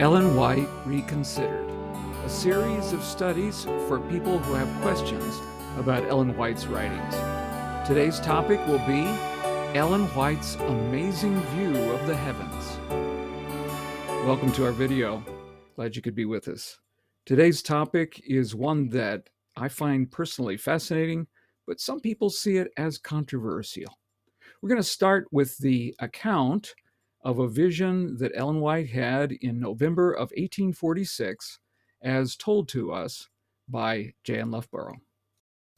Ellen White Reconsidered, a series of studies for people who have questions about Ellen White's writings. Today's topic will be Ellen White's amazing view of the heavens. Welcome to our video. Glad you could be with us. Today's topic is one that I find personally fascinating, but some people see it as controversial. We're going to start with the account of a vision that Ellen White had in November of 1846, as told to us by J.N. Loughborough.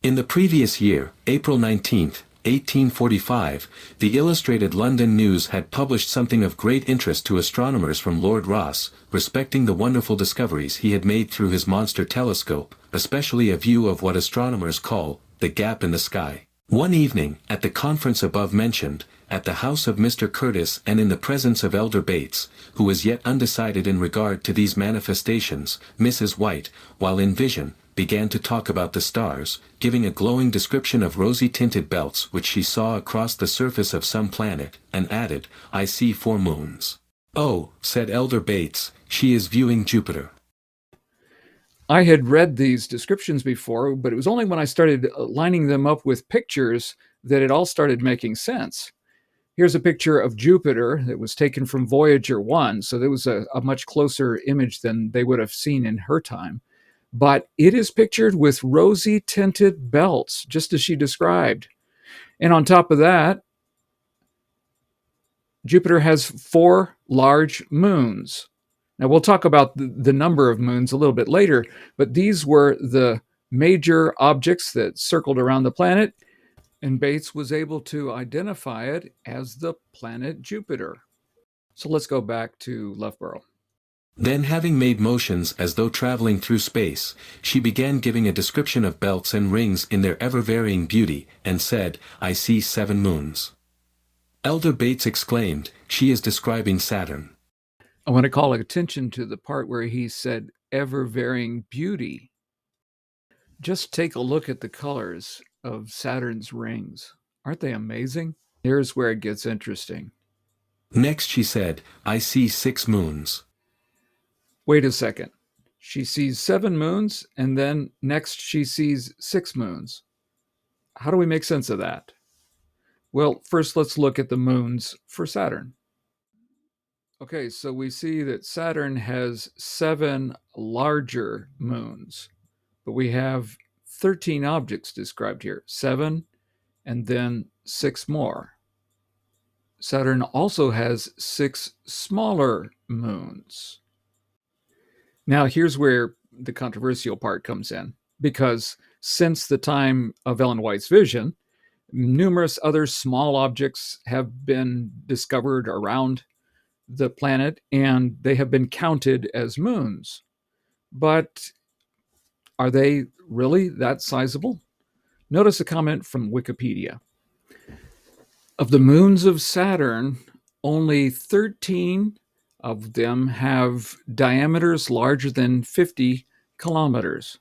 In the previous year, April 19th, 1845, the Illustrated London News had published something of great interest to astronomers from Lord Rosse, respecting the wonderful discoveries he had made through his monster telescope, especially a view of what astronomers call the gap in the sky. One evening, at the conference above mentioned, at the house of Mr. Curtis and in the presence of Elder Bates, who was yet undecided in regard to these manifestations, Mrs. White, while in vision, began to talk about the stars, giving a glowing description of rosy-tinted belts which she saw across the surface of some planet, and added, "I see 4 moons." "Oh," said Elder Bates, "she is viewing Jupiter." I had read these descriptions before, but it was only when I started lining them up with pictures that it all started making sense. Here's a picture of Jupiter that was taken from Voyager 1, so there was a much closer image than they would have seen in her time. But it is pictured with rosy-tinted belts, just as she described. And on top of that, Jupiter has 4 large moons. Now, we'll talk about the number of moons a little bit later, but these were the major objects that circled around the planet, and Bates was able to identify it as the planet Jupiter. So let's go back to Loughborough. Then, having made motions as though traveling through space, she began giving a description of belts and rings in their ever-varying beauty, and said, "I see 7 moons." Elder Bates exclaimed, "She is describing Saturn." I want to call attention to the part where he said ever-varying beauty. Just take a look at the colors of Saturn's rings. Aren't they amazing? Here's where it gets interesting. Next she said, "I see 6 moons." Wait a second. She sees 7 moons, and then next she sees 6 moons. How do we make sense of that? Well, first let's look at the moons for Saturn. Okay, so we see that Saturn has 7 larger moons, but we have 13 objects described here, 7 and then 6 more. Saturn also has 6 smaller moons. Now, here's where the controversial part comes in, because since the time of Ellen White's vision, numerous other small objects have been discovered around the planet, and they have been counted as moons. But are they really that sizable? Notice a comment from Wikipedia. Of the moons of Saturn, only 13 of them have diameters larger than 50 kilometers.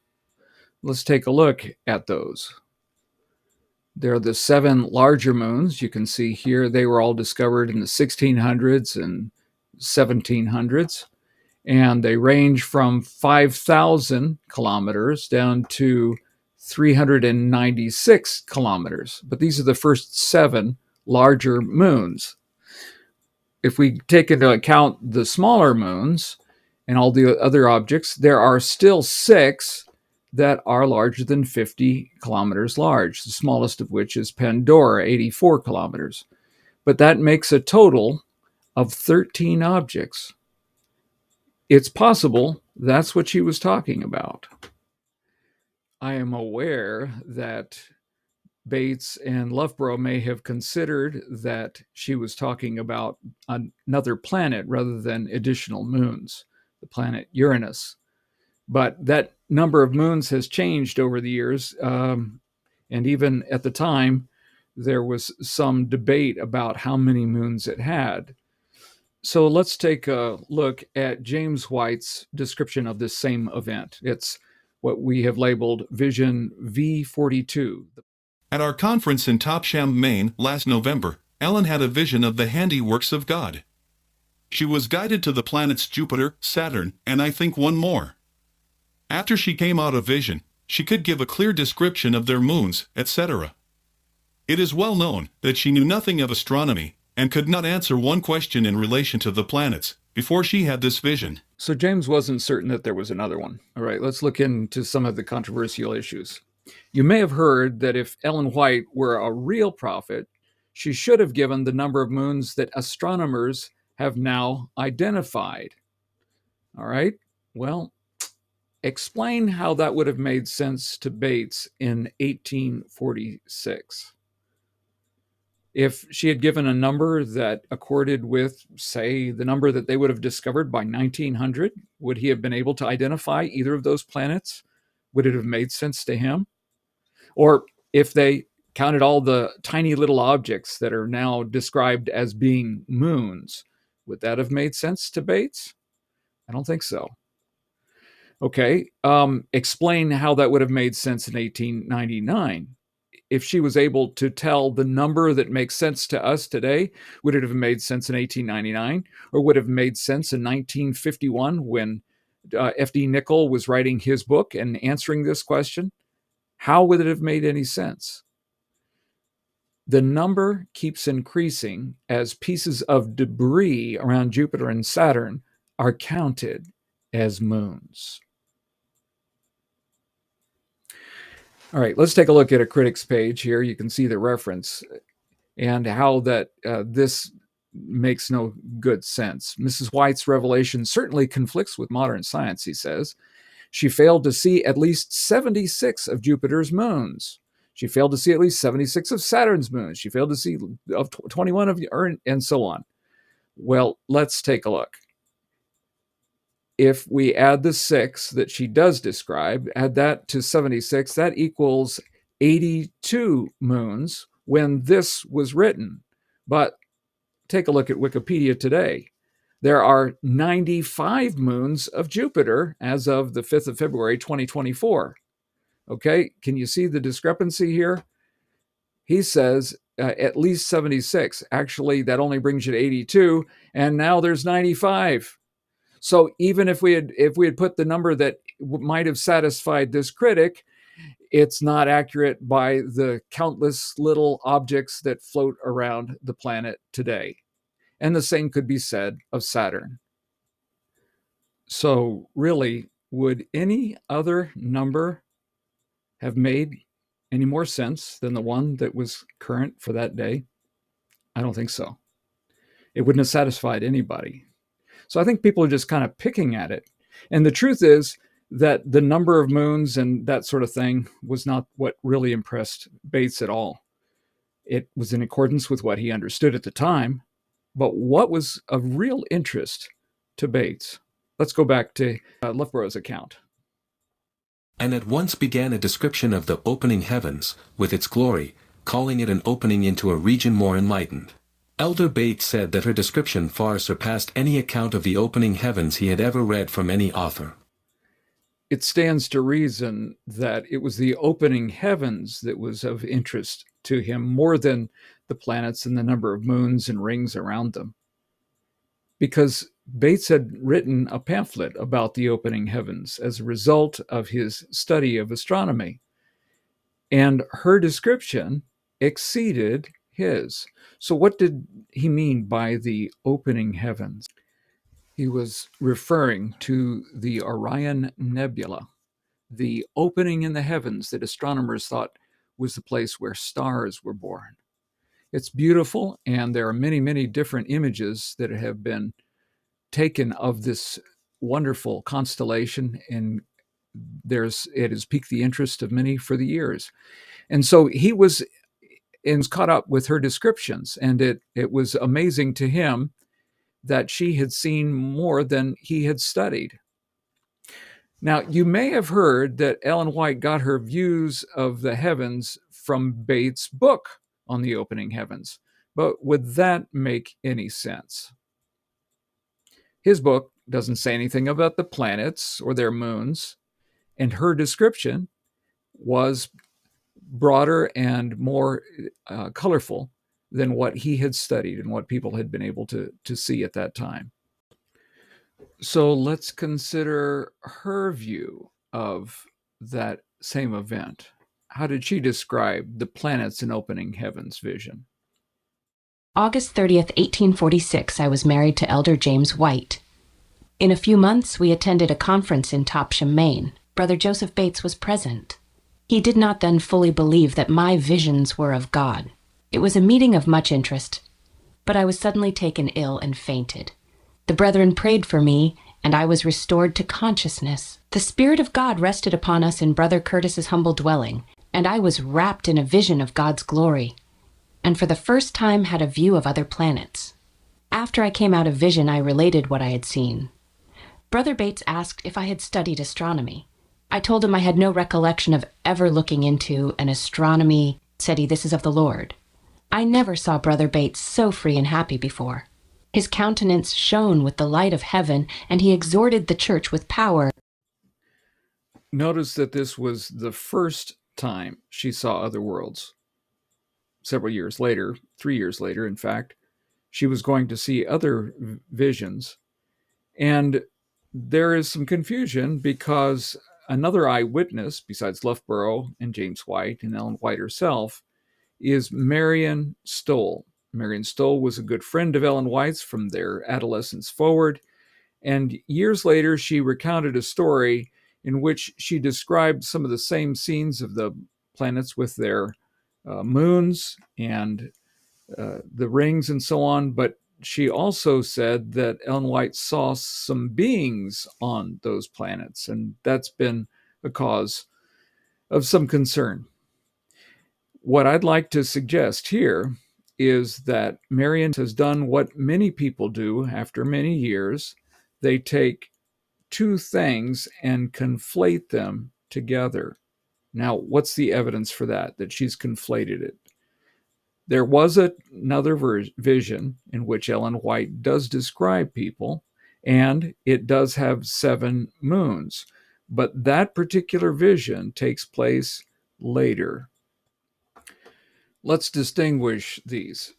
Let's take a look at those. There are the 7 larger moons. You can see here they were all discovered in the 1600s and 1700s, and they range from 5,000 kilometers down to 396 kilometers. But these are the first 7 larger moons. If we take into account the smaller moons and all the other objects, there are still 6 that are larger than 50 kilometers large, the smallest of which is Pandora, 84 kilometers. But that makes a total of 13 objects. It's possible that's what she was talking about. I am aware that Bates and Loughborough may have considered that she was talking about another planet rather than additional moons, the planet Uranus. But that number of moons has changed over the years, and even at the time, there was some debate about how many moons it had. So let's take a look at James White's description of this same event. It's what we have labeled Vision V42. At our conference in Topsham, Maine, last November, Ellen had a vision of the handiworks of God. She was guided to the planets Jupiter, Saturn, and I think one more. After she came out of vision, she could give a clear description of their moons, etc. It is well known that she knew nothing of astronomy and could not answer one question in relation to the planets before she had this vision. So James wasn't certain that there was another one. All right, let's look into some of the controversial issues. You may have heard that if Ellen White were a real prophet, she should have given the number of moons that astronomers have now identified. All right, well, explain how that would have made sense to Bates in 1846. If she had given a number that accorded with, say, the number that they would have discovered by 1900, would he have been able to identify either of those planets? Would it have made sense to him? Or if they counted all the tiny little objects that are now described as being moons, would that have made sense to Bates? I don't think so. Okay, explain how that would have made sense in 1899. If she was able to tell the number that makes sense to us today, would it have made sense in 1899? Or would it have made sense in 1951 when F.D. Nickel was writing his book and answering this question? How would it have made any sense? The number keeps increasing as pieces of debris around Jupiter and Saturn are counted as moons. All right, let's take a look at a critic's page here. You can see the reference and how that this makes no good sense. Mrs. White's revelation certainly conflicts with modern science, he says. She failed to see at least 76 of Jupiter's moons. She failed to see at least 76 of Saturn's moons. She failed to see of 21 of Earth, and so on. Well, let's take a look. If we add the 6 that she does describe, add that to 76, that equals 82 moons when this was written. But take a look at Wikipedia today. There are 95 moons of Jupiter as of the 5th of February, 2024. Okay, can you see the discrepancy here? He says at least 76. Actually, that only brings you to 82, and now there's 95. So even if we had put the number that might have satisfied this critic, it's not accurate by the countless little objects that float around the planet today. And the same could be said of Saturn. So really, would any other number have made any more sense than the one that was current for that day? I don't think so. It wouldn't have satisfied anybody. So I think people are just kind of picking at it. And the truth is that the number of moons and that sort of thing was not what really impressed Bates at all. It was in accordance with what he understood at the time. But what was of real interest to Bates? Let's go back to Loughborough's account. And at once began a description of the opening heavens, with its glory, calling it an opening into a region more enlightened. Elder Bates said that her description far surpassed any account of the opening heavens he had ever read from any author. It stands to reason that it was the opening heavens that was of interest to him more than the planets and the number of moons and rings around them. Because Bates had written a pamphlet about the opening heavens as a result of his study of astronomy. And her description exceeded his. So what did he mean by the opening heavens? He was referring to the Orion Nebula, the opening in the heavens that astronomers thought was the place where stars were born. It's beautiful, and there are many, many different images that have been taken of this wonderful constellation, and it has piqued the interest of many for the years. And so he was caught up with her descriptions, and it was amazing to him that she had seen more than he had studied. Now, you may have heard that Ellen White got her views of the heavens from Bates' book on the opening heavens, but would that make any sense? His book doesn't say anything about the planets or their moons, and her description was broader and more colorful than what he had studied and what people had been able to see at that time. So let's consider her view of that same event. How did she describe the planets in opening heavens vision? August 30th, 1846, I was married to Elder James White. In a few months, we attended a conference in Topsham, Maine. Brother Joseph Bates was present. He did not then fully believe that my visions were of God. It was a meeting of much interest, but I was suddenly taken ill and fainted. The brethren prayed for me, and I was restored to consciousness. The Spirit of God rested upon us in Brother Curtis's humble dwelling, and I was wrapped in a vision of God's glory, and for the first time had a view of other planets. After I came out of vision, I related what I had seen. Brother Bates asked if I had studied astronomy. I told him I had no recollection of ever looking into an astronomy. Said he, "This is of the Lord." I never saw Brother Bates so free and happy before. His countenance shone with the light of heaven, and he exhorted the church with power. Notice that this was the first time she saw other worlds. Several years later, 3 years later, in fact, she was going to see other visions. And there is some confusion because another eyewitness, besides Loughborough and James White and Ellen White herself, is Marion Stowell. Marion Stowell was a good friend of Ellen White's from their adolescence forward. And years later, she recounted a story in which she described some of the same scenes of the planets with their moons and the rings and so on. But she also said that Ellen White saw some beings on those planets, and that's been a cause of some concern. What I'd like to suggest here is that Marion has done what many people do after many years. They take two things and conflate them together. Now, what's the evidence for that, that she's conflated it? There was another vision in which Ellen White does describe people, and it does have 7 moons. But that particular vision takes place later. Let's distinguish these.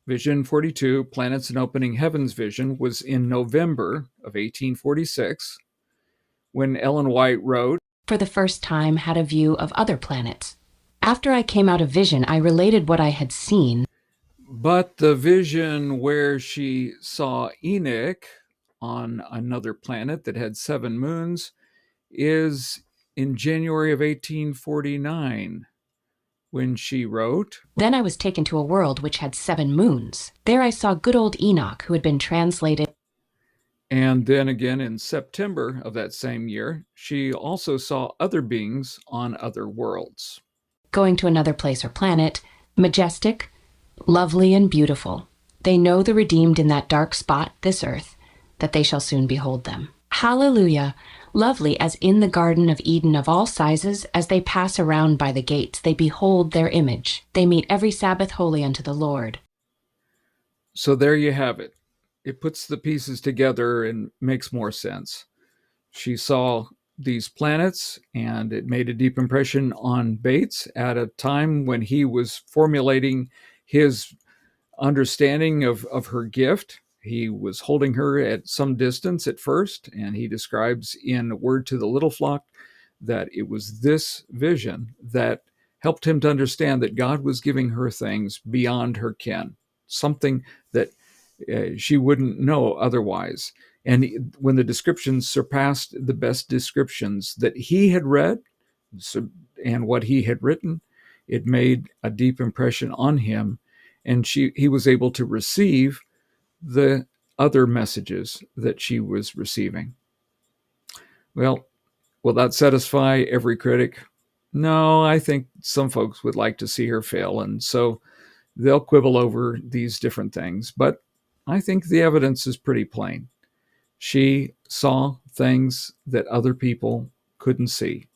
Vision 42, Planets and Opening Heavens vision, was in November of 1846 when Ellen White wrote, For the first time, had a view of other planets. After I came out of vision, I related what I had seen. but the vision where she saw Enoch on another planet that had 7 moons is in January of 1849 when she wrote, Then I was taken to a world which had 7 moons. There I saw good old Enoch, who had been translated. and then again in September of that same year, she also saw other beings on other worlds. Going to another place or planet, majestic, lovely, and beautiful. They know the redeemed in that dark spot, this earth, that they shall soon behold them. Hallelujah! Lovely as in the Garden of Eden of all sizes, as they pass around by the gates, they behold their image. They meet every Sabbath holy unto the Lord. So there you have it. It puts the pieces together and makes more sense. She saw these planets, and it made a deep impression on Bates at a time when he was formulating his understanding of her gift. He was holding her at some distance at first, and he describes in Word to the Little Flock that it was this vision that helped him to understand that God was giving her things beyond her ken, something that she wouldn't know otherwise. And when the descriptions surpassed the best descriptions that he had read and what he had written, it made a deep impression on him. And he was able to receive the other messages that she was receiving. Well, will that satisfy every critic? No, I think some folks would like to see her fail, and so they'll quibble over these different things. But I think the evidence is pretty plain. She saw things that other people couldn't see,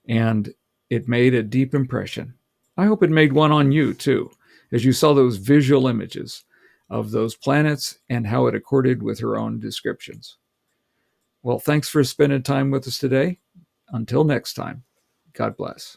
and it made a deep impression. I hope it made one on you, too, as you saw those visual images of those planets and how it accorded with her own descriptions. Well, thanks for spending time with us today. Until next time, God bless.